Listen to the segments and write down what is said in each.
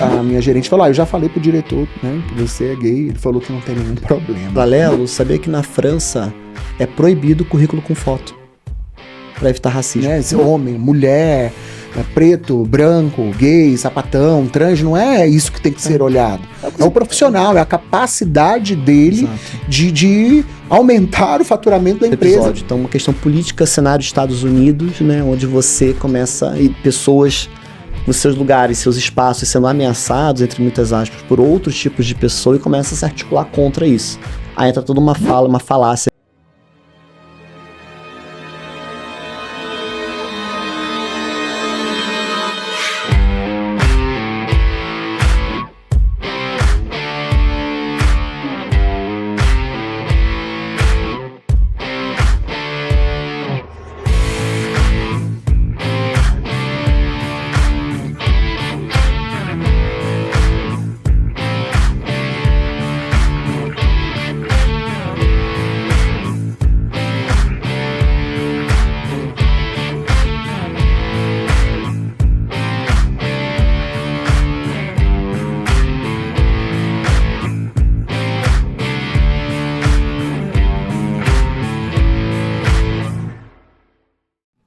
a minha gerente falou, eu já falei pro diretor, né, que você é gay, ele falou que não tem nenhum problema. Valelo, sabia que na França é proibido o currículo com foto, para evitar racismo. Homem, mulher, preto, branco, gay, sapatão, trans, não é isso que tem que ser olhado. É o profissional, é a capacidade dele de aumentar o faturamento da empresa. Então, uma questão política, cenário Estados Unidos, né, onde você começa, e pessoas nos seus lugares, seus espaços sendo ameaçados, entre muitas aspas, por outros tipos de pessoa e começa a se articular contra isso. Aí entra toda uma falácia.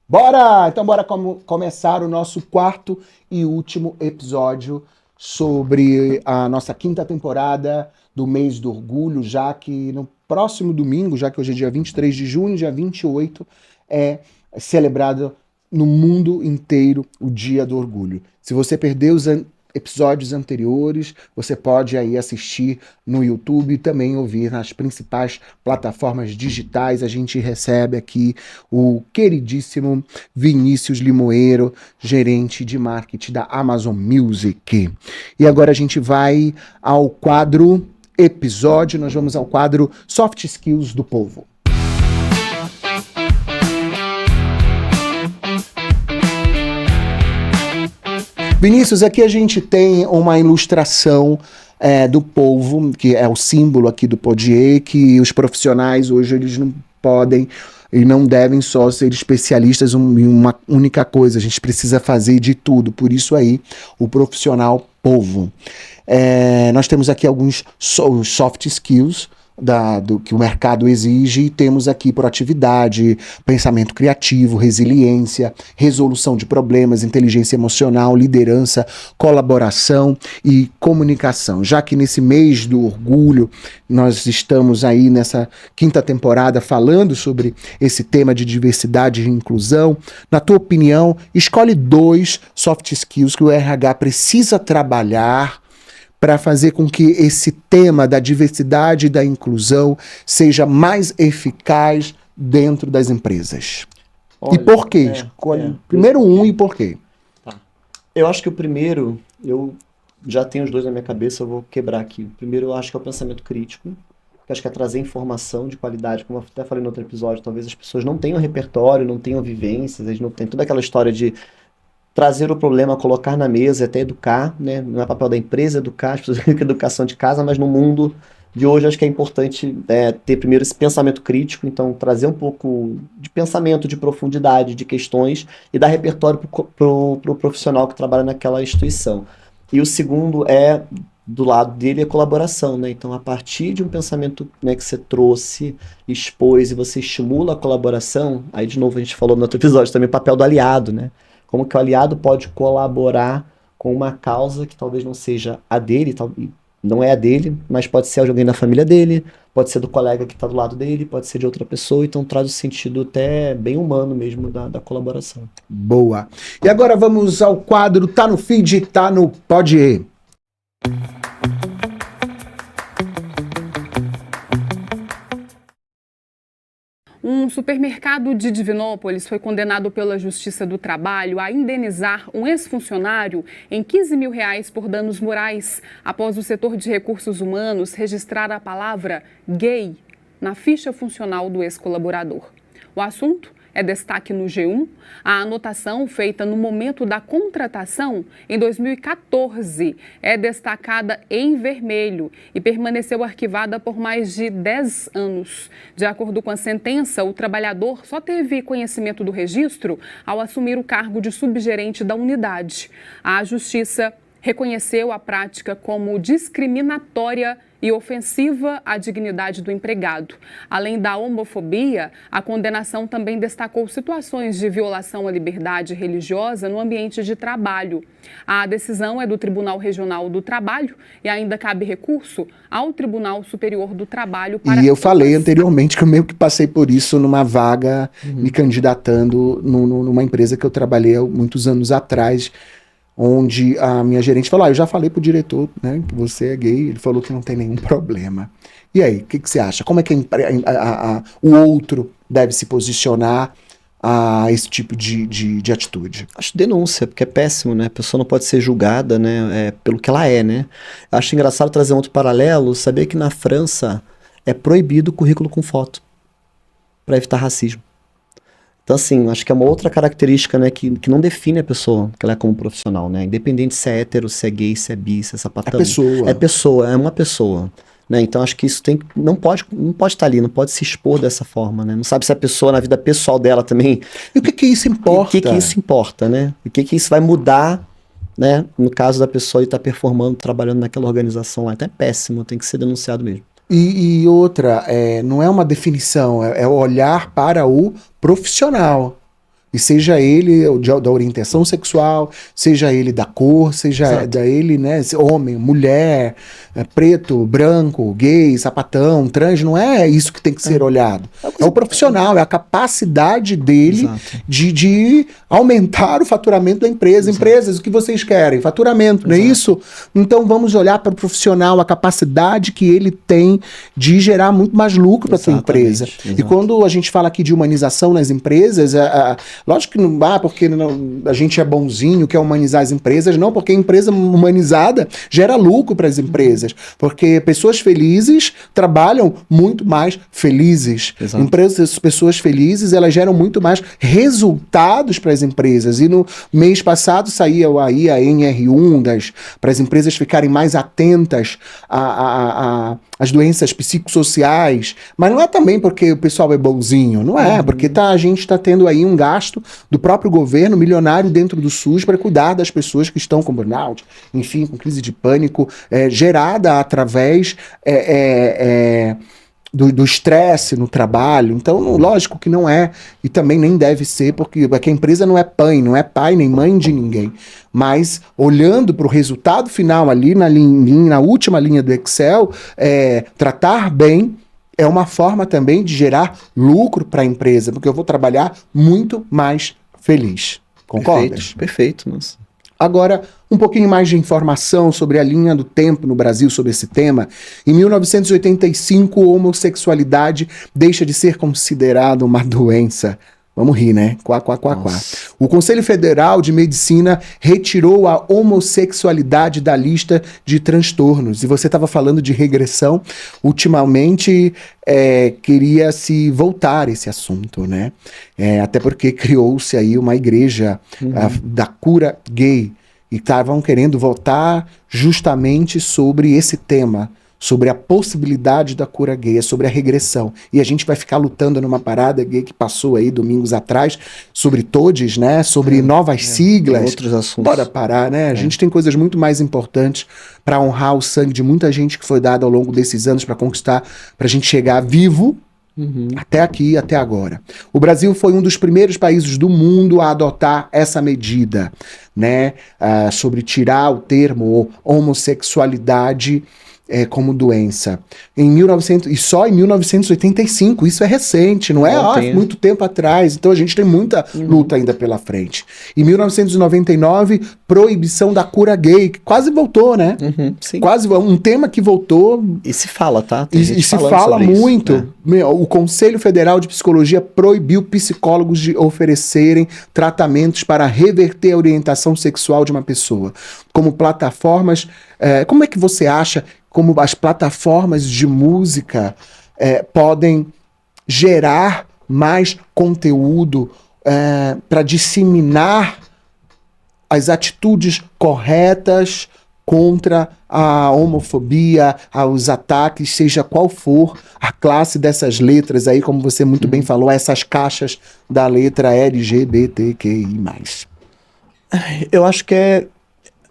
Bora! Então bora começar o nosso quarto e último episódio sobre a nossa quinta temporada do mês do orgulho, já que no próximo domingo, já que hoje é dia 23 de junho, dia 28, é celebrado no mundo inteiro o Dia do Orgulho. Se você perdeu os episódios anteriores, você pode aí assistir no YouTube e também ouvir nas principais plataformas digitais. A gente recebe aqui o queridíssimo Vinícius Limoeiro, gerente de marketing da Amazon Music. E agora a gente vai ao quadro episódio, nós vamos ao quadro Soft Skills do Povo. Vinícius, aqui a gente tem uma ilustração do polvo, que é o símbolo aqui do Podier, que os profissionais hoje eles não podem e não devem só ser especialistas em uma única coisa, a gente precisa fazer de tudo, por isso aí o profissional polvo. Nós temos aqui alguns soft skills do que o mercado exige, e temos aqui proatividade, pensamento criativo, resiliência, resolução de problemas, inteligência emocional, liderança, colaboração e comunicação. Já que nesse mês do orgulho, nós estamos aí nessa quinta temporada falando sobre esse tema de diversidade e inclusão, na tua opinião, escolhe 2 soft skills que o RH precisa trabalhar para fazer com que esse tema da diversidade e da inclusão seja mais eficaz dentro das empresas. Olha, e por quê? Escolhe primeiro e por quê? Tá. Eu acho que o primeiro, eu já tenho os 2 na minha cabeça, eu vou quebrar aqui. O primeiro eu acho que é o pensamento crítico, que acho que é trazer informação de qualidade, como eu até falei no outro episódio, talvez as pessoas não tenham repertório, não tenham vivências, eles não têm toda aquela história de trazer o problema, colocar na mesa, até educar, né? Não é papel da empresa educar, as pessoas têm educação de casa, mas no mundo de hoje acho que é importante ter primeiro esse pensamento crítico, então trazer um pouco de pensamento, de profundidade, de questões e dar repertório pro profissional que trabalha naquela instituição. E o segundo do lado dele, a colaboração, né? Então, a partir de um pensamento, né, que você trouxe, expôs e você estimula a colaboração, aí de novo a gente falou no outro episódio também, o papel do aliado, né? Como que o aliado pode colaborar com uma causa que talvez não seja a dele, não é a dele, mas pode ser de alguém da família dele, pode ser do colega que está do lado dele, pode ser de outra pessoa, então traz o sentido até bem humano mesmo da colaboração. Boa. E agora vamos ao quadro Tá no Feed, Tá no Podier. Um supermercado de Divinópolis foi condenado pela Justiça do Trabalho a indenizar um ex-funcionário em R$15 mil por danos morais, após o setor de recursos humanos registrar a palavra gay na ficha funcional do ex-colaborador. O assunto é destaque no G1. A anotação feita no momento da contratação, em 2014, é destacada em vermelho e permaneceu arquivada por mais de 10 anos. De acordo com a sentença, o trabalhador só teve conhecimento do registro ao assumir o cargo de subgerente da unidade. A Justiça reconheceu a prática como discriminatória e ofensiva à dignidade do empregado. Além da homofobia, a condenação também destacou situações de violação à liberdade religiosa no ambiente de trabalho. A decisão é do Tribunal Regional do Trabalho e ainda cabe recurso ao Tribunal Superior do Trabalho para... E eu falei anteriormente que eu meio que passei por isso numa vaga, me candidatando numa empresa que eu trabalhei há muitos anos atrás, onde a minha gerente falou, eu já falei pro diretor, né, que você é gay, ele falou que não tem nenhum problema. E aí, o que você acha? Como é que o outro deve se posicionar a esse tipo de atitude? Acho denúncia, porque é péssimo, né? A pessoa não pode ser julgada, né, pelo que ela é, né? Acho engraçado trazer um outro paralelo, saber que na França é proibido o currículo com foto, para evitar racismo. Então, assim, acho que é uma outra característica, né, que não define a pessoa, que ela é como profissional, né? Independente se é hétero, se é gay, se é bi, se é sapatão. É pessoa. É uma pessoa. Né? Então, acho que isso não pode estar ali, não pode se expor dessa forma, né? Não sabe se a pessoa, na vida pessoal dela também... E o que isso importa? O que isso importa, né? O que isso vai mudar, né? No caso da pessoa estar performando, trabalhando naquela organização lá. Então é péssimo, tem que ser denunciado mesmo. E outra, não é uma definição, é olhar para o profissional. E seja ele da orientação sexual, seja ele da cor, seja ele, né, homem, mulher, preto, branco, gay, sapatão, trans, não é isso que tem que ser olhado. É o profissional, é a capacidade dele de aumentar o faturamento da empresa. Empresas, o que vocês querem? Faturamento, não é isso? Então vamos olhar para o profissional, a capacidade que ele tem de gerar muito mais lucro para a sua empresa. E quando a gente fala aqui de humanização nas empresas, lógico que não dá porque a gente é bonzinho, quer humanizar as empresas, não, porque a empresa humanizada gera lucro para as empresas, porque pessoas felizes trabalham muito mais felizes. Pessoas felizes, elas geram muito mais resultados para as empresas. E no mês passado saiu aí a NR1 para as empresas ficarem mais atentas às doenças psicossociais, mas não é também porque o pessoal é bonzinho, não é, porque a gente está tendo aí um gasto do próprio governo milionário dentro do SUS para cuidar das pessoas que estão com burnout, enfim, com crise de pânico, gerada através do estresse no trabalho. Então, lógico que não é, e também nem deve ser, porque a empresa não é pai nem mãe de ninguém. Mas, olhando para o resultado final ali na última linha do Excel, tratar bem é uma forma também de gerar lucro para a empresa, porque eu vou trabalhar muito mais feliz. Concordas? Perfeito. Nossa. Agora, um pouquinho mais de informação sobre a linha do tempo no Brasil sobre esse tema. Em 1985, a homossexualidade deixa de ser considerada uma doença. Vamos rir, né? Quá. O Conselho Federal de Medicina retirou a homossexualidade da lista de transtornos. E você estava falando de regressão. Ultimamente, queria-se voltar esse assunto, né? Até porque criou-se aí uma igreja da cura gay. E estavam querendo votar justamente sobre esse tema, sobre a possibilidade da cura gay, sobre a regressão. E a gente vai ficar lutando numa parada gay que passou aí domingos atrás, sobre todes, né? Sobre novas siglas. Outros assuntos. Bora parar, né? A gente tem coisas muito mais importantes para honrar o sangue de muita gente que foi dado ao longo desses anos para conquistar, para a gente chegar vivo até aqui, até agora. O Brasil foi um dos primeiros países do mundo a adotar essa medida, né? Sobre tirar o termo homossexualidade como doença. E só em 1985, isso é recente, não é muito tempo atrás, então a gente tem muita luta ainda pela frente. Em 1999, proibição da cura gay, que quase voltou, né? Sim. Quase um tema que voltou. E se fala, tá? E se fala muito. Isso, né? O Conselho Federal de Psicologia proibiu psicólogos de oferecerem tratamentos para reverter a orientação sexual de uma pessoa. Como plataformas, como é que você acha como as plataformas de música podem gerar mais conteúdo para disseminar as atitudes corretas contra a homofobia, aos ataques, seja qual for a classe dessas letras aí, como você muito bem falou, essas caixas da letra LGBTQI+. Eu acho que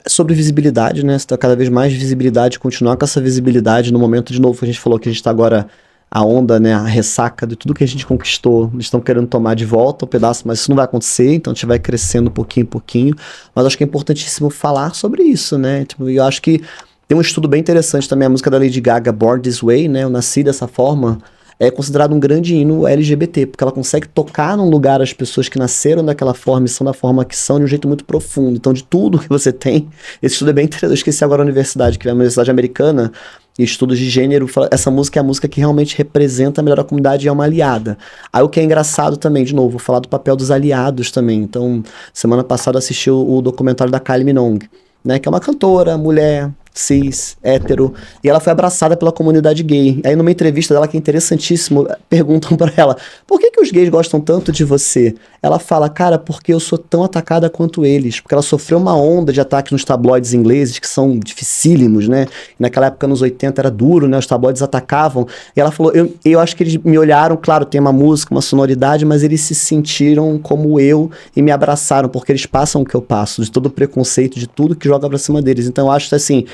sobre visibilidade, né? Você tá cada vez mais visibilidade, continuar com essa visibilidade no momento, de novo, que a gente falou que a gente tá agora, a onda, né, a ressaca de tudo que a gente conquistou, eles estão querendo tomar de volta um pedaço, mas isso não vai acontecer, então a gente vai crescendo pouquinho em pouquinho, mas acho que é importantíssimo falar sobre isso, né? Tipo, eu acho que tem um estudo bem interessante também, a música da Lady Gaga, Born This Way, né? Eu nasci dessa forma, é considerado um grande hino LGBT, porque ela consegue tocar num lugar as pessoas que nasceram daquela forma e são da forma que são de um jeito muito profundo. Então, de tudo que você tem, esse estudo é bem interessante. Eu esqueci agora a universidade, que é a Universidade Americana, e estudos de gênero, essa música é a música que realmente representa melhor a comunidade e é uma aliada. Aí o que é engraçado também, de novo, vou falar do papel dos aliados também. Então, semana passada assisti o documentário da Kylie Minogue, né, que é uma cantora, mulher, cis, hétero, e ela foi abraçada pela comunidade gay. Aí numa entrevista dela, que é interessantíssimo, perguntam pra ela, por que os gays gostam tanto de você? Ela fala, cara, porque eu sou tão atacada quanto eles, porque ela sofreu uma onda de ataques nos tabloides ingleses, que são dificílimos, né, e naquela época, nos 80, era duro, né, os tabloides atacavam, e ela falou, eu acho que eles me olharam, claro, tem uma música, uma sonoridade, mas eles se sentiram como eu e me abraçaram, porque eles passam o que eu passo, de todo o preconceito, de tudo que joga pra cima deles. Então eu acho que, assim,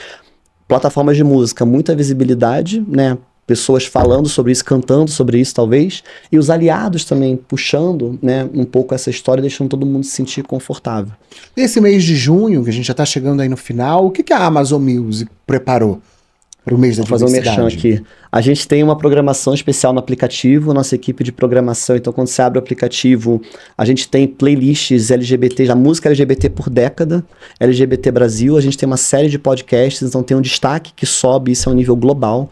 plataformas de música, muita visibilidade, né? Pessoas falando sobre isso, cantando sobre isso, talvez. E os aliados também puxando, né, um pouco essa história, deixando todo mundo se sentir confortável. Nesse mês de junho, que a gente já está chegando aí no final, o que a Amazon Music preparou para o mês da diversidade? Vou fazer um merchan aqui. A gente tem uma programação especial no aplicativo, nossa equipe de programação. Então, quando você abre o aplicativo, a gente tem playlists LGBT, já música LGBT por década, LGBT Brasil. A gente tem uma série de podcasts, então tem um destaque que sobe, isso é um nível global.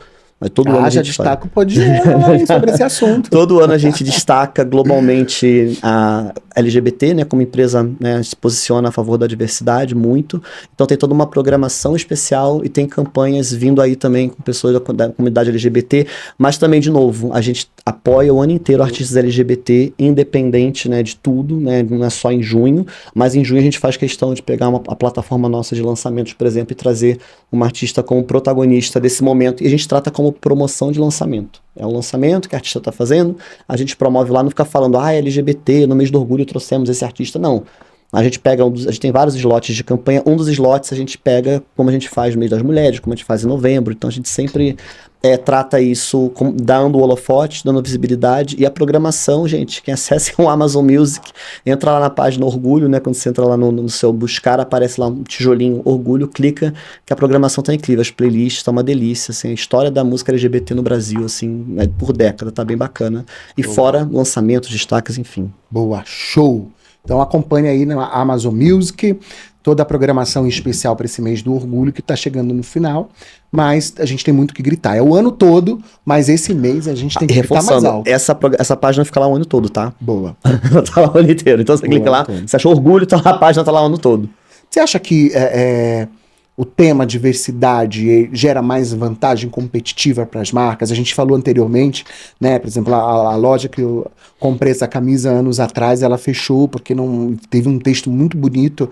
Todo ano já destaca o podcast sobre esse assunto. Todo ano a gente destaca globalmente a LGBT, né, como empresa, né, se posiciona a favor da diversidade muito. Então tem toda uma programação especial e tem campanhas vindo aí também com pessoas da comunidade LGBT, mas também, de novo, a gente apoia o ano inteiro artistas LGBT, independente, né, de tudo, né, não é só em junho, mas em junho a gente faz questão de pegar a plataforma nossa de lançamentos, por exemplo, e trazer uma artista como protagonista desse momento, e a gente trata como promoção de lançamento. É um lançamento que a artista está fazendo, a gente promove lá, não fica falando, LGBT, no mês do orgulho trouxemos esse artista, não. A gente pega, a gente tem vários slots de campanha, um dos slots a gente pega como a gente faz no mês das mulheres, como a gente faz em novembro, então a gente sempre trata isso dando o holofote, dando visibilidade, e a programação, gente, quem acessa o Amazon Music, entra lá na página Orgulho, né, quando você entra lá no seu buscar, aparece lá um tijolinho Orgulho, clica, que a programação tá incrível, as playlists tá uma delícia, assim, a história da música LGBT no Brasil, assim, né, por década, tá bem bacana, e boa. Fora lançamentos, destaques, enfim. Boa, show! Então acompanhe aí na Amazon Music toda a programação especial para esse mês do orgulho que está chegando no final, mas a gente tem muito que gritar. É o ano todo, mas esse mês a gente tem que gritar mais alto. Essa página fica lá o ano todo, tá? Boa. Tá lá o ano inteiro. Então você clica lá, você achou orgulho, então a página tá lá o ano todo. Você acha que o tema diversidade gera mais vantagem competitiva para as marcas? A gente falou anteriormente, né? Por exemplo, a loja que eu comprei essa camisa anos atrás, ela fechou porque não teve um texto muito bonito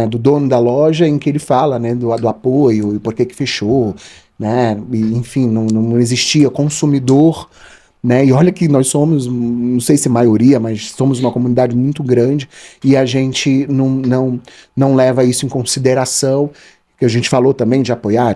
do dono da loja em que ele fala, né, do apoio e por que fechou, né? E, enfim, não existia consumidor, né? E olha que nós somos, não sei se maioria, mas somos uma comunidade muito grande e a gente não leva isso em consideração. Que a gente falou também de apoiar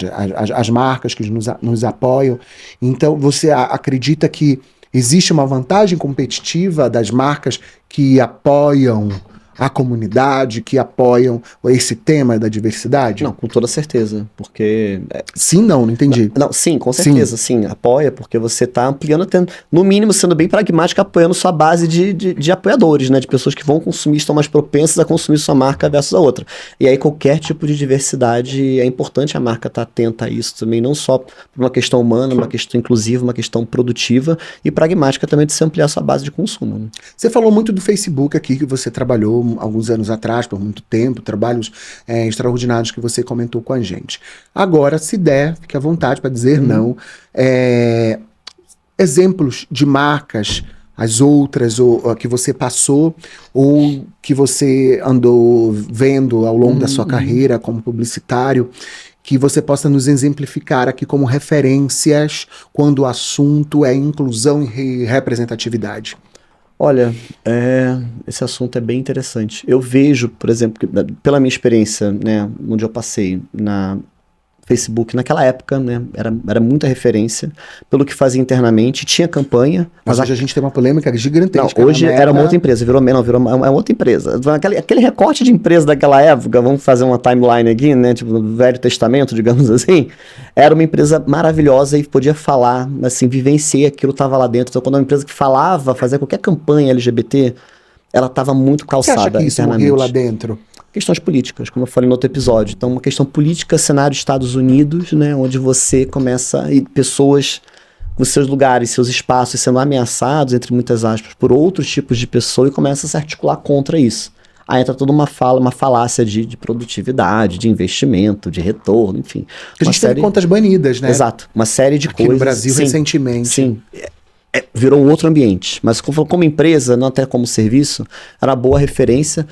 as marcas que nos apoiam. Então, você acredita que existe uma vantagem competitiva das marcas que apoiam a comunidade, que apoiam esse tema da diversidade? Não, com toda certeza, porque... Sim, não entendi. Não, sim, com certeza, sim, apoia, porque você está ampliando, no mínimo, sendo bem pragmático, apoiando sua base de apoiadores, né, de pessoas que vão consumir, estão mais propensas a consumir sua marca versus a outra. E aí qualquer tipo de diversidade, é importante a marca estar atenta a isso também, não só por uma questão humana, uma questão inclusiva, uma questão produtiva e pragmática também de se ampliar sua base de consumo. Né? Você falou muito do Facebook aqui, que você trabalhou alguns anos atrás, por muito tempo, trabalhos extraordinários que você comentou com a gente. Agora, se der, fique à vontade para dizer não. Exemplos de marcas, as outras, ou que você passou, ou que você andou vendo ao longo da sua carreira como publicitário, que você possa nos exemplificar aqui como referências quando o assunto é inclusão e representatividade. Olha, esse assunto é bem interessante. Eu vejo, por exemplo, pela minha experiência, né, onde eu passei na Facebook, naquela época, né, era muita referência pelo que fazia internamente, tinha campanha. Mas hoje a gente tem uma polêmica gigantesca. Não, hoje era uma outra empresa, virou uma outra empresa. Aquele recorte de empresa daquela época, vamos fazer uma timeline aqui, né, tipo no Velho Testamento, digamos assim, era uma empresa maravilhosa e podia falar, assim, vivenciei aquilo, estava lá dentro. Então, quando uma empresa que falava, fazia qualquer campanha LGBT, ela estava muito calçada. Você acha que isso morreu lá dentro? Questões políticas, como eu falei no outro episódio. Então, uma questão política, cenário Estados Unidos, né, onde você começa, e pessoas, os seus lugares, seus espaços sendo ameaçados, entre muitas aspas, por outros tipos de pessoa e começa a se articular contra isso. Aí entra toda uma falácia de produtividade, de investimento, de retorno, enfim. A gente teve contas banidas, né? Exato. Uma série de coisas. Aqui no Brasil, recentemente. Sim. Virou um outro ambiente. Mas como empresa, não até como serviço, era uma boa referência.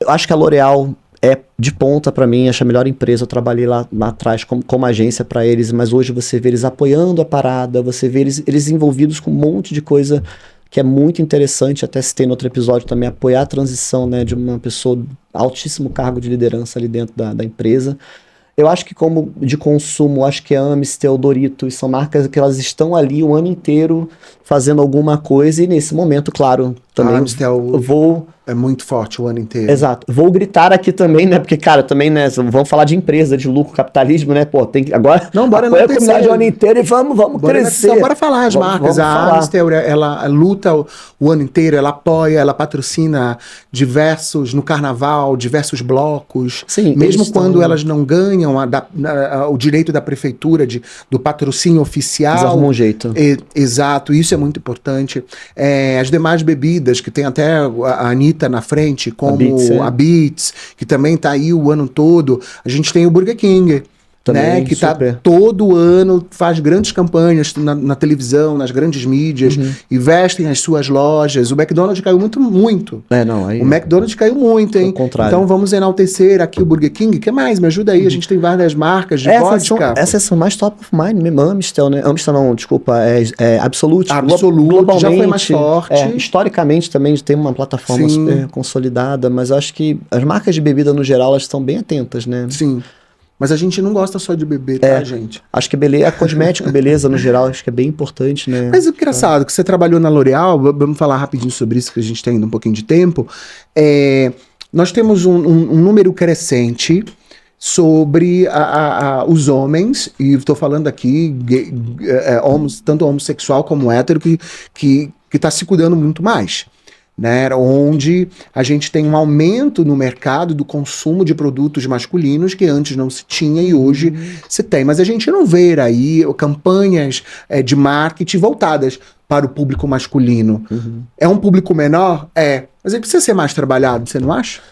Eu acho que a L'Oréal é de ponta para mim, acho a melhor empresa. Eu trabalhei lá atrás como agência para eles, mas hoje você vê eles apoiando a parada, você vê eles envolvidos com um monte de coisa que é muito interessante. Até citei no outro episódio também, apoiar a transição, né, de uma pessoa altíssimo cargo de liderança ali dentro da empresa. Eu acho que como de consumo, acho que a Amstel, Doritos são marcas que elas estão ali o ano inteiro fazendo alguma coisa e nesse momento, claro, também a Amstel é muito forte o ano inteiro. Exato. Vou gritar aqui também, né? Porque, cara, também, né? Vamos falar de empresa, de lucro, capitalismo, né? Pô, tem que agora... Não, bora apoia a comunidade o ano inteiro e vamos crescer. Bora falar as marcas. A Amstel, ela luta o ano inteiro, ela apoia, ela patrocina no carnaval, diversos blocos. Sim, mesmo quando elas não ganham o direito da prefeitura do patrocínio oficial. Eles arrumam um jeito. Exato, isso é muito importante. As demais bebidas, que tem até a Anitta na frente, como a Beats, que também tá aí o ano todo. A gente tem o Burger King, também, né, que tá todo ano, faz grandes campanhas na televisão, nas grandes mídias, investem as suas lojas. O McDonald's caiu muito. O McDonald's caiu muito, hein? Então vamos enaltecer aqui o Burger King. O que mais? Me ajuda aí, a gente tem várias marcas de vodka. Essas são mais top of mind mesmo. Amstel, né? Amstel não, desculpa, Absolut. Absolut, já foi mais forte. Historicamente também tem uma plataforma super consolidada, mas eu acho que as marcas de bebida no geral, elas estão bem atentas, né? Sim. Mas a gente não gosta só de beber, tá, gente? Acho que cosmético, beleza, no geral, acho que é bem importante, né? Mas o engraçado, que você trabalhou na L'Oréal, vamos falar rapidinho sobre isso, que a gente tem ainda um pouquinho de tempo. Nós temos um número crescente sobre os homens, e estou falando aqui, tanto homossexual como hétero, que está se cuidando muito mais. Né, onde a gente tem um aumento no mercado do consumo de produtos masculinos que antes não se tinha e hoje se tem. Mas a gente não vê aí campanhas de marketing voltadas para o público masculino. É um público menor? Mas ele precisa ser mais trabalhado, você não acha?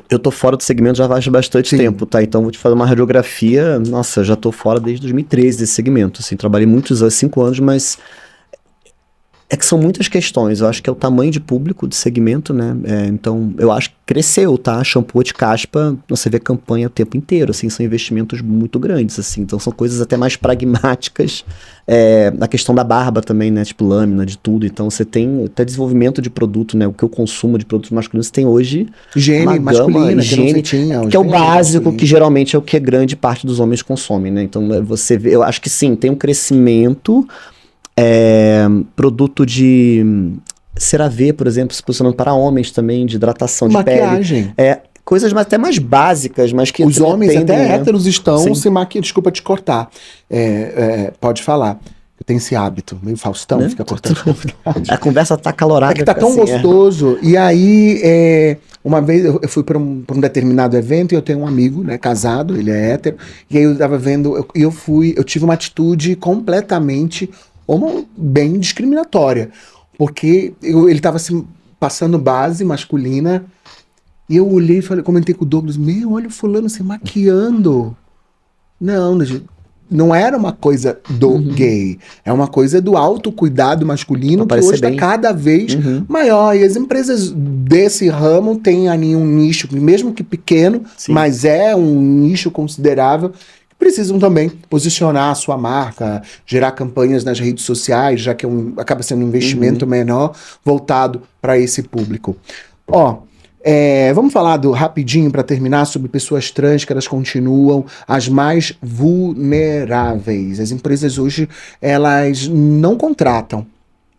Eu tô fora do segmento já faz bastante tempo, tá? Então vou te fazer uma radiografia. Nossa, eu já tô fora desde 2013 desse segmento. Assim, trabalhei muitos anos, 5 anos, mas... É que são muitas questões, eu acho que é o tamanho de público de segmento, né? Então, eu acho que cresceu, tá? Shampoo de caspa, você vê campanha o tempo inteiro, assim, são investimentos muito grandes, assim. Então, são coisas até mais pragmáticas. A questão da barba também, né? Tipo, lâmina, de tudo. Então, você tem até desenvolvimento de produto, né? O que eu consumo de produtos masculinos tem hoje... Higiene masculina, que é o básico, que geralmente é o que grande parte dos homens consomem, né? Então, você vê... Eu acho que sim, tem um crescimento... produto de CeraVe, por exemplo, se posicionando para homens também, de hidratação de maquiagem. Pele. Coisas até mais básicas, mas que... Os homens até héteros estão se maquiando. Desculpa te cortar. Pode falar. Eu tenho esse hábito, meio Faustão, né? Fica cortando. A conversa tá calorada. É que tá tão gostoso. E aí, uma vez eu fui para um determinado evento e eu tenho um amigo, né, casado, ele é hétero, e aí eu tava vendo, eu tive uma atitude completamente bem discriminatória, porque ele estava assim, passando base masculina e eu olhei e falei, comentei com o Douglas, olha o fulano se maquiando. Não era uma coisa do gay, é uma coisa do autocuidado masculino que hoje está cada vez maior, e as empresas desse ramo têm ali um nicho, mesmo que pequeno, mas é um nicho considerável, precisam também posicionar a sua marca, gerar campanhas nas redes sociais, já que acaba sendo um investimento menor voltado para esse público. Vamos falar rapidinho para terminar sobre pessoas trans, que elas continuam as mais vulneráveis. As empresas hoje, elas não contratam.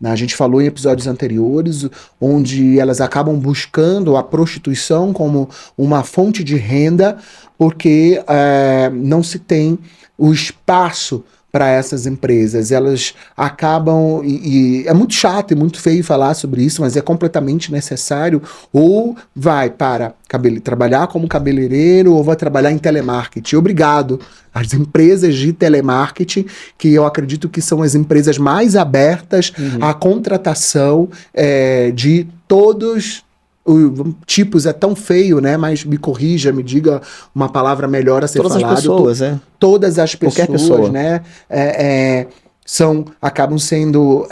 A gente falou em episódios anteriores, onde elas acabam buscando a prostituição como uma fonte de renda, porque não se tem o espaço para essas empresas. Elas acabam, e é muito chato e muito feio falar sobre isso, mas é completamente necessário, ou vai para trabalhar como cabeleireiro, ou vai trabalhar em telemarketing. Obrigado às empresas de telemarketing, que eu acredito que são as empresas mais abertas à contratação de todos tipos. É tão feio, né? Mas me corrija, me diga uma palavra melhor a ser falado. Todas as pessoas, Todas as pessoas, qualquer pessoa, né? Acabam sendo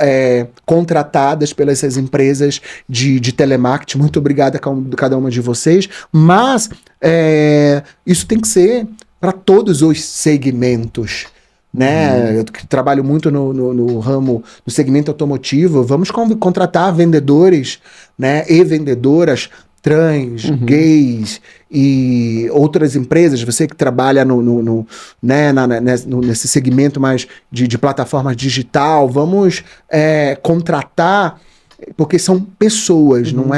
contratadas pelas essas empresas de telemarketing. Muito obrigado a cada uma de vocês. Mas isso tem que ser para todos os segmentos, né? Eu trabalho muito no ramo, no segmento automotivo. Vamos contratar vendedores, né, e vendedoras trans, gays e outras empresas. Você que trabalha nesse segmento mais de plataforma digital, vamos contratar, porque são pessoas, não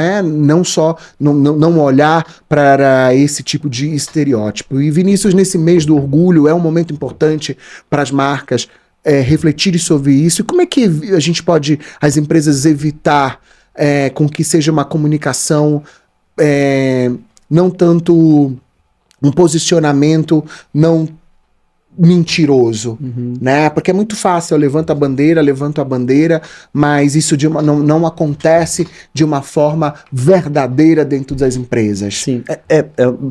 olhar para esse tipo de estereótipo. E Vinícius, nesse mês do orgulho, é um momento importante para as marcas refletirem sobre isso. E como é que a gente pode, as empresas, evitar com que seja uma comunicação não tanto um posicionamento não mentiroso, né? Porque é muito fácil, eu levanto a bandeira, mas isso não acontece de uma forma verdadeira dentro das empresas. Sim,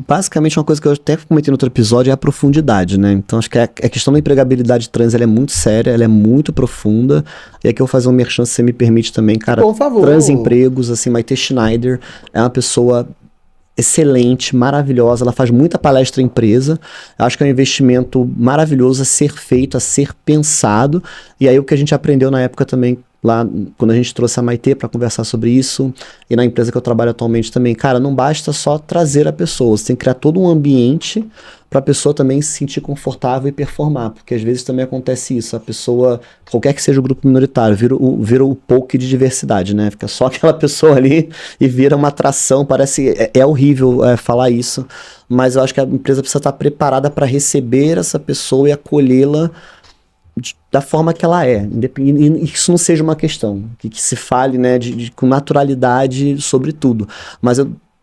basicamente uma coisa que eu até comentei no outro episódio é a profundidade, né? Então acho que a questão da empregabilidade trans, ela é muito séria, ela é muito profunda, e aqui eu vou fazer um merchan, se você me permite também, cara. Por favor. Transempregos, assim, Maite Schneider é uma pessoa excelente, maravilhosa, ela faz muita palestra em empresa, acho que é um investimento maravilhoso a ser feito, a ser pensado, e aí o que a gente aprendeu na época também, lá quando a gente trouxe a Maite para conversar sobre isso, e na empresa que eu trabalho atualmente também, cara, não basta só trazer a pessoa, você tem que criar todo um ambiente para a pessoa também se sentir confortável e performar, porque às vezes também acontece isso, a pessoa, qualquer que seja o grupo minoritário, vira o poke de diversidade, né? Fica só aquela pessoa ali e vira uma atração, parece, é horrível falar isso, mas eu acho que a empresa precisa estar preparada para receber essa pessoa e acolhê-la da forma que ela é, e que isso não seja uma questão, que se fale, né, com naturalidade sobre tudo, mas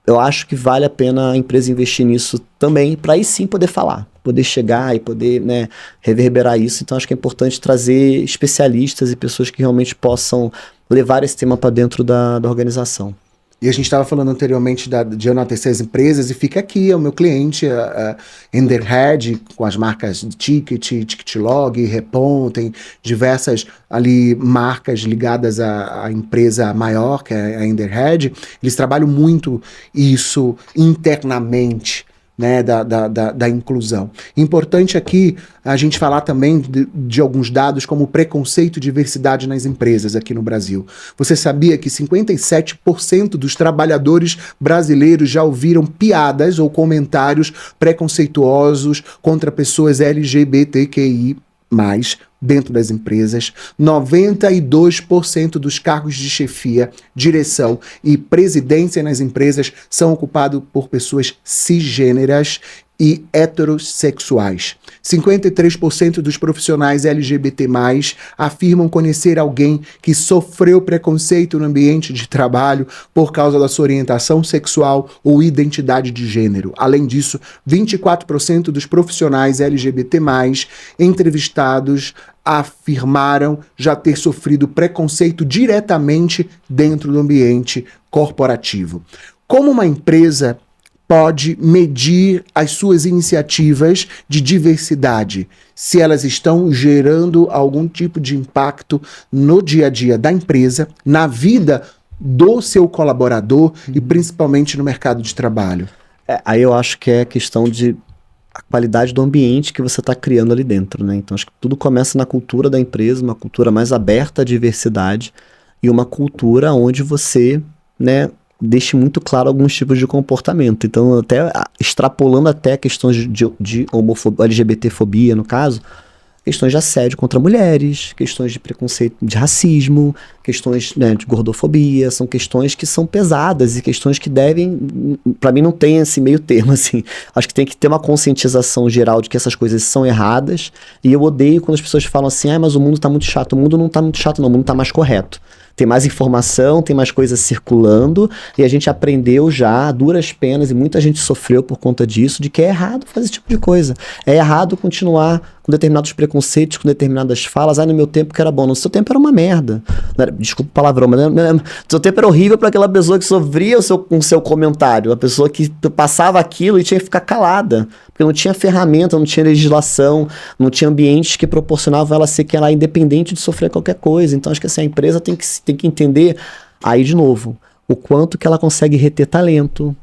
eu acho que vale a pena a empresa investir nisso também, para aí sim poder falar, poder chegar e poder, né, reverberar isso. Então acho que é importante trazer especialistas e pessoas que realmente possam levar esse tema para dentro da organização. E a gente estava falando anteriormente de enaltecer as empresas, e fica aqui, o meu cliente, a Enderhead, com as marcas Ticketlog, Repon, tem diversas ali marcas ligadas à empresa maior, que é a Enderhead. Eles trabalham muito isso internamente, né, da inclusão. Importante aqui a gente falar também de alguns dados como preconceito e diversidade nas empresas aqui no Brasil. Você sabia que 57% dos trabalhadores brasileiros já ouviram piadas ou comentários preconceituosos contra pessoas LGBTQI+, dentro das empresas? 92% dos cargos de chefia, direção e presidência nas empresas são ocupados por pessoas cisgêneras e heterossexuais. 53% dos profissionais LGBT+, afirmam conhecer alguém que sofreu preconceito no ambiente de trabalho por causa da sua orientação sexual ou identidade de gênero. Além disso, 24% dos profissionais LGBT+, entrevistados, afirmaram já ter sofrido preconceito diretamente dentro do ambiente corporativo. Como uma empresa pode medir as suas iniciativas de diversidade, se elas estão gerando algum tipo de impacto no dia a dia da empresa, na vida do seu colaborador e principalmente no mercado de trabalho? Aí eu acho que é questão de a qualidade do ambiente que você está criando ali dentro, né? Então acho que tudo começa na cultura da empresa, uma cultura mais aberta à diversidade e uma cultura onde você, né, deixe muito claro alguns tipos de comportamento. Então, até extrapolando até questões de homofobia, LGBTfobia, no caso, questões de assédio contra mulheres, questões de preconceito, de racismo, questões, né, de gordofobia, são questões que são pesadas e questões que devem, para mim não tem esse meio termo, assim, acho que tem que ter uma conscientização geral de que essas coisas são erradas, e eu odeio quando as pessoas falam assim, mas o mundo tá muito chato. O mundo não tá muito chato não, o mundo tá mais correto. Tem mais informação, tem mais coisas circulando, e a gente aprendeu já, a duras penas, e muita gente sofreu por conta disso, de que é errado fazer esse tipo de coisa. É errado continuar com determinados preconceitos, com determinadas falas. No meu tempo que era bom. No seu tempo era uma merda. Desculpa o palavrão, mas no seu tempo era horrível para aquela pessoa que sofria com o seu comentário. A pessoa que passava aquilo e tinha que ficar calada. Porque não tinha ferramenta, não tinha legislação, não tinha ambientes que proporcionavam ela ser que ela é independente de sofrer qualquer coisa. Então acho que assim, a empresa tem que entender, aí de novo, o quanto que ela consegue reter talento.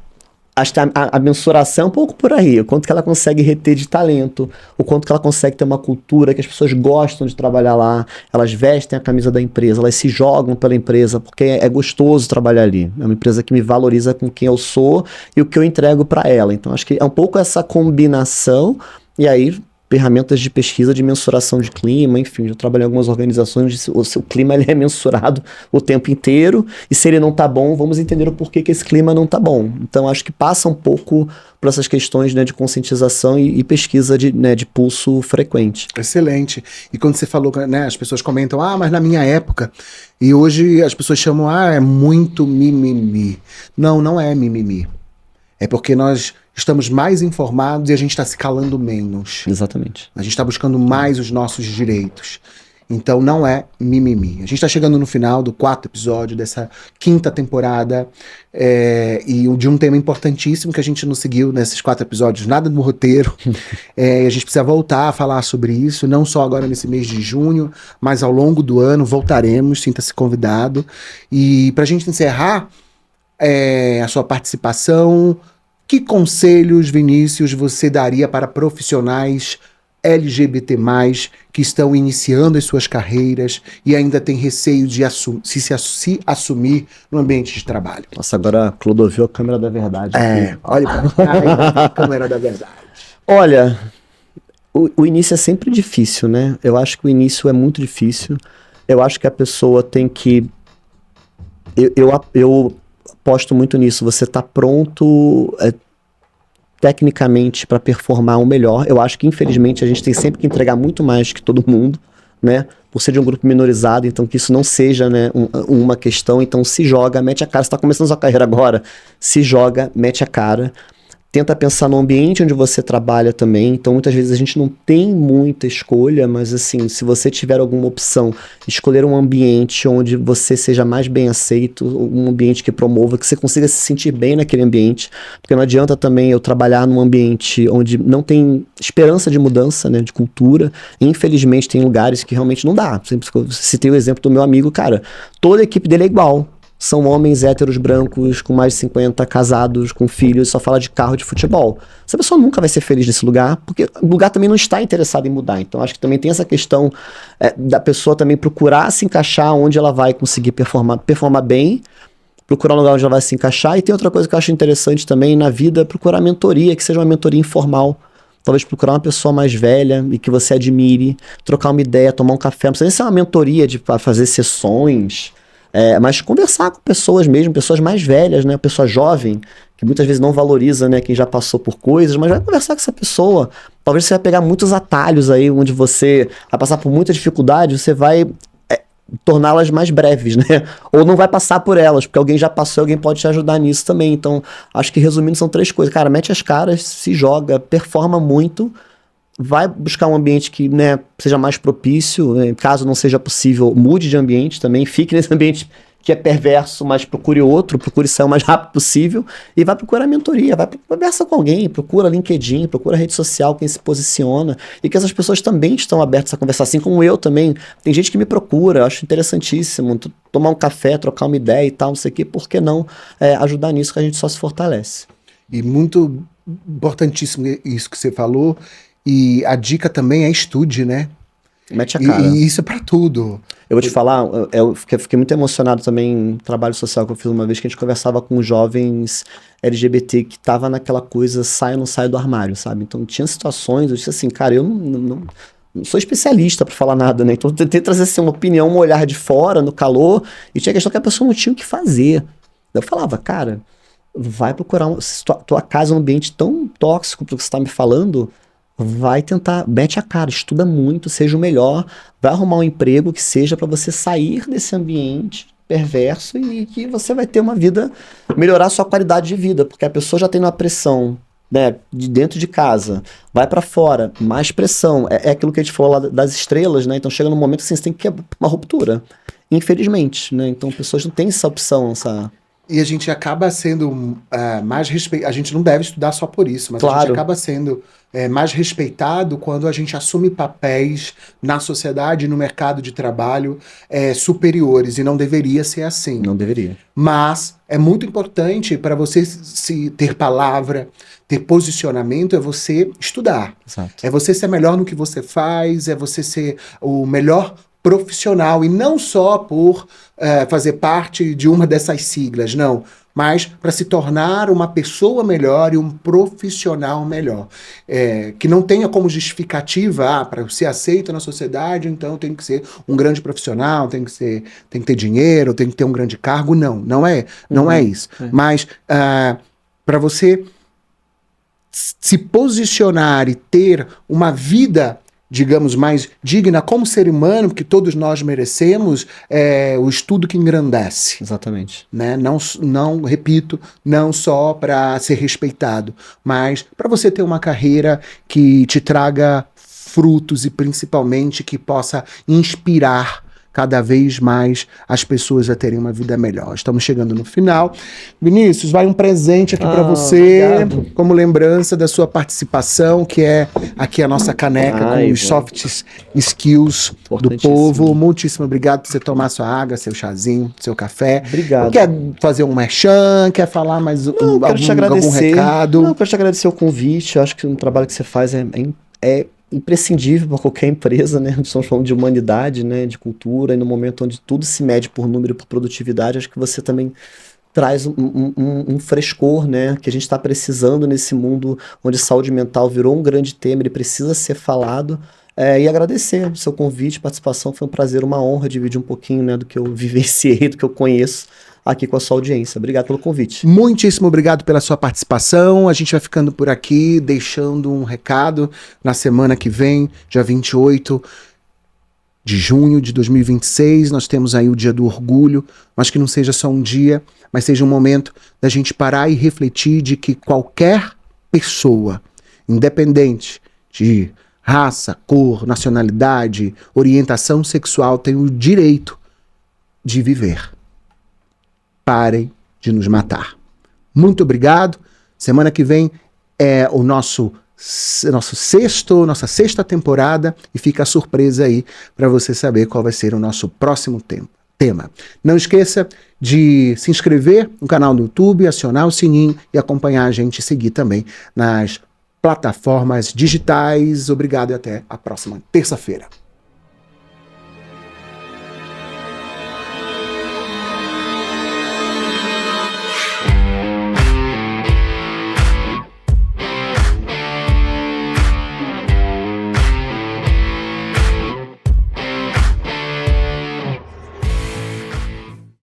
Acho que a mensuração é um pouco por aí, o quanto que ela consegue reter de talento, o quanto que ela consegue ter uma cultura que as pessoas gostam de trabalhar lá, elas vestem a camisa da empresa, elas se jogam pela empresa, porque é gostoso trabalhar ali. É uma empresa que me valoriza com quem eu sou e o que eu entrego para ela. Então acho que é um pouco essa combinação, e aí ferramentas de pesquisa, de mensuração de clima, enfim, já trabalhei em algumas organizações onde o seu clima ele é mensurado o tempo inteiro, e se ele não tá bom, vamos entender o porquê que esse clima não tá bom. Então acho que passa um pouco por essas questões, né, de conscientização e pesquisa de pulso frequente. Excelente. E quando você falou, né, as pessoas comentam, mas na minha época, e hoje as pessoas chamam, é muito mimimi. Não, não é mimimi. É porque nós estamos mais informados e a gente está se calando menos. Exatamente. A gente está buscando mais os nossos direitos. Então não é mimimi. A gente está chegando no final do 4º episódio dessa 5ª temporada, e de um tema importantíssimo que a gente não seguiu nesses 4 episódios, nada no roteiro. A gente precisa voltar a falar sobre isso, não só agora nesse mês de junho, mas ao longo do ano voltaremos, sinta-se convidado. E para a gente encerrar a sua participação, que conselhos, Vinícius, você daria para profissionais LGBT+, que estão iniciando as suas carreiras e ainda têm receio de se assumir no ambiente de trabalho? Nossa, agora Clodovil, a câmera da verdade. Olha a câmera da verdade. Olha, o início é sempre difícil, né? Eu acho que o início é muito difícil. Eu acho que a pessoa tem que... Eu aposto muito nisso. Você tá pronto tecnicamente para performar o melhor. Eu acho que, infelizmente, a gente tem sempre que entregar muito mais que todo mundo, né? Por ser de um grupo minorizado, então que isso não seja, né, uma questão. Então se joga, mete a cara. Você está começando a sua carreira agora, se joga, mete a cara. Tenta pensar no ambiente onde você trabalha também. Então, muitas vezes a gente não tem muita escolha, mas assim, se você tiver alguma opção, escolher um ambiente onde você seja mais bem aceito, um ambiente que promova, que você consiga se sentir bem naquele ambiente, porque não adianta também eu trabalhar num ambiente onde não tem esperança de mudança, né, de cultura. Infelizmente, tem lugares que realmente não dá. Sempre citei o exemplo do meu amigo, cara, toda a equipe dele é igual. São homens héteros brancos, com mais de 50, casados, com filhos, só fala de carro de futebol. Essa pessoa nunca vai ser feliz nesse lugar, porque o lugar também não está interessado em mudar. Então acho que também tem essa questão da pessoa também procurar se encaixar onde ela vai conseguir performar bem, procurar um lugar onde ela vai se encaixar. E tem outra coisa que eu acho interessante também na vida, procurar mentoria, que seja uma mentoria informal. Talvez procurar uma pessoa mais velha e que você admire, trocar uma ideia, tomar um café. Não precisa nem ser uma mentoria de fazer sessões... mas conversar com pessoas mesmo, pessoas mais velhas, né? Pessoa jovem, que muitas vezes não valoriza, né, quem já passou por coisas, mas vai conversar com essa pessoa. Talvez você vai pegar muitos atalhos aí, onde você vai passar por muita dificuldade, você vai torná-las mais breves, né? Ou não vai passar por elas, porque alguém já passou e alguém pode te ajudar nisso também. Então, acho que resumindo, são 3 coisas. Cara, mete as caras, se joga, performa muito, vai buscar um ambiente que, né, seja mais propício, né? Caso não seja possível, mude de ambiente também, fique nesse ambiente que é perverso, mas procure outro, procure sair o mais rápido possível e vai procurar mentoria, vai conversa com alguém, procura LinkedIn, procura rede social, quem se posiciona, e que essas pessoas também estão abertas a conversar, assim como eu também. Tem gente que me procura, eu acho interessantíssimo, tomar um café, trocar uma ideia e tal, não sei o que, por que não ajudar nisso, que a gente só se fortalece. E muito importantíssimo isso que você falou. E a dica também é estude, né? Mete a cara. E isso é pra tudo. Eu vou te falar, eu fiquei muito emocionado também em trabalho social que eu fiz uma vez, que a gente conversava com jovens LGBT que tava naquela coisa, sai ou não sai do armário, sabe? Então tinha situações, eu disse assim, cara, eu não sou especialista pra falar nada, né? Então eu tentei trazer assim, uma opinião, um olhar de fora, no calor, e tinha a questão que a pessoa não tinha o que fazer. Eu falava, cara, vai procurar, se tua casa é um ambiente tão tóxico pro que você tá me falando, vai tentar, mete a cara, estuda muito, seja o melhor, vai arrumar um emprego que seja para você sair desse ambiente perverso e que você vai ter uma vida, melhorar a sua qualidade de vida, porque a pessoa já tem uma pressão, né, de dentro de casa, vai para fora, mais pressão, é aquilo que a gente falou lá das estrelas, né, então chega num momento que você tem que quebrar uma ruptura, infelizmente, né, então pessoas não têm essa opção, essa... E a gente acaba sendo mais respeitado. A gente não deve estudar só por isso, mas a gente acaba sendo mais respeitado quando a gente assume papéis na sociedade, no mercado de trabalho superiores. E não deveria ser assim. Não deveria. Mas é muito importante para você se ter palavra, ter posicionamento, é você estudar. Exato. É você ser melhor no que você faz, é você ser o melhor profissional, e não só por fazer parte de uma dessas siglas, não, mas para se tornar uma pessoa melhor e um profissional melhor, que não tenha como justificativa, para ser aceito na sociedade, então tem que ser um grande profissional, tem que ter dinheiro, tem que ter um grande cargo, não é isso, mas para você se posicionar e ter uma vida, digamos, mais digna como ser humano, porque todos nós merecemos, o estudo que engrandece. Exatamente. Né? Não, repito, não só para ser respeitado, mas para você ter uma carreira que te traga frutos e principalmente que possa inspirar cada vez mais as pessoas a terem uma vida melhor. Estamos chegando no final. Vinícius, vai um presente aqui para você, obrigado, como lembrança da sua participação, que é aqui a nossa caneca com os soft skills do povo. Muitíssimo obrigado por você tomar sua água, seu chazinho, seu café. Obrigado. Quer fazer um merchan? Quer falar mais algum recado? Não, quero te agradecer o convite. Eu acho que o trabalho que você faz é imprescindível para qualquer empresa, né? Estamos falando de humanidade, né? De cultura, e no momento onde tudo se mede por número e por produtividade, acho que você também traz um frescor, né? Que a gente está precisando nesse mundo onde saúde mental virou um grande tema, ele precisa ser falado. E agradecer o seu convite, participação, foi um prazer, uma honra dividir um pouquinho, né, do que eu vivenciei, do que eu conheço aqui com a sua audiência. Obrigado pelo convite. Muitíssimo obrigado pela sua participação. A gente vai ficando por aqui, deixando um recado. Na semana que vem, dia 28 de junho de 2026, nós temos aí o Dia do Orgulho, mas que não seja só um dia, mas seja um momento da gente parar e refletir de que qualquer pessoa, independente de raça, cor, nacionalidade, orientação sexual, tem o direito de viver. Parem de nos matar. Muito obrigado. Semana que vem é nossa sexta temporada, e fica a surpresa aí para você saber qual vai ser o nosso próximo tema. Não esqueça de se inscrever no canal do YouTube, acionar o sininho e acompanhar a gente e seguir também nas plataformas digitais. Obrigado e até a próxima terça-feira.